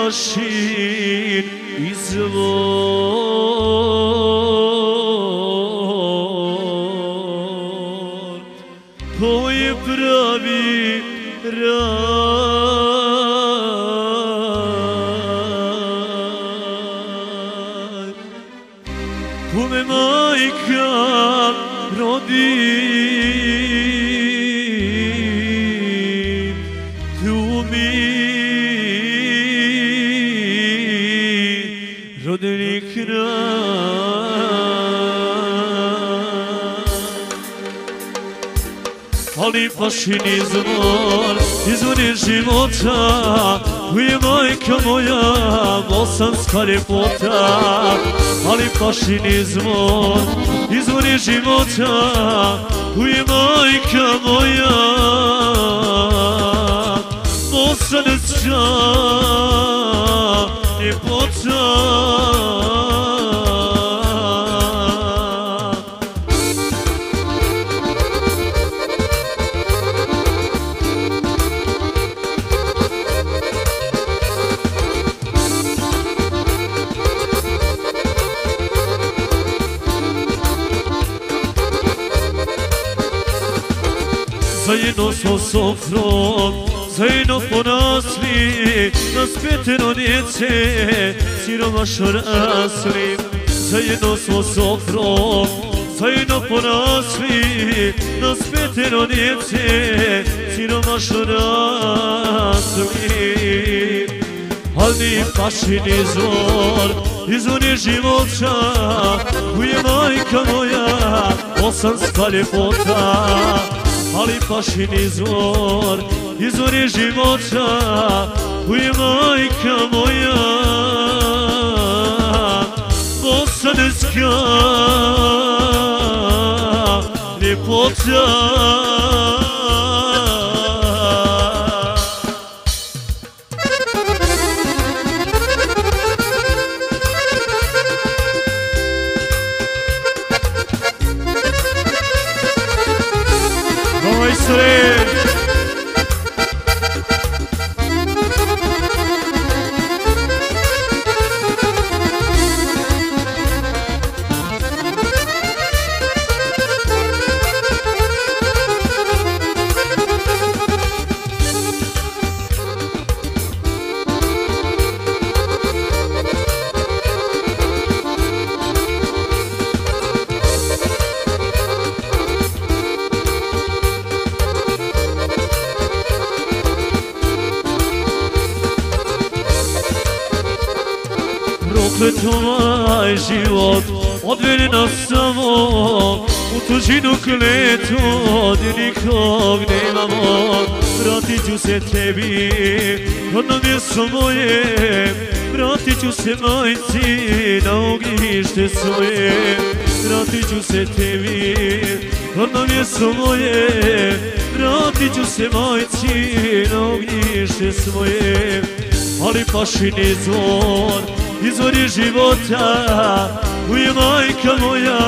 Pašin izvor. To je pravi raj, kome majka rodi, tu mi rodni kraj. Ali Pašin izvor je života, tu je majka moja, bosanska ljepota. Ali Pašin izvor je života, tu je majka moja, bosanska ljepota. Zajedno smo sofrom, zajedno porasli, nas 5 djece, siromašno rasli. Zajedno smo sofrom, zajedno porasli, nas 5 djece, siromašno rasli. Ali Pašin izvor je života, tu je majka moja, bosanska ljepota. Ali Pašin izvor je života, tu je majka moja, bosanska ljepota. Proklet ovaj život, odveli nas samo u tuđinu kletu, gdje nikog nemamo. Vratit ću se tebi, rodno mjesto moje, vratit ću se majci na ognjište svoje. Vratit ću se tebi, rodno mjesto moje, vratit ću se majci na ognjište svoje. Ali Pašin izvor je života, tu je majka moja,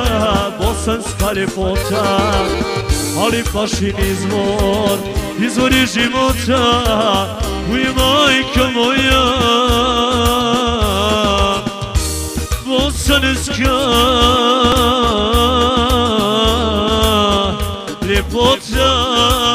bosanska ljepota. Ali Pašin izvor je života, tu je majka moja, bosanska ljepota.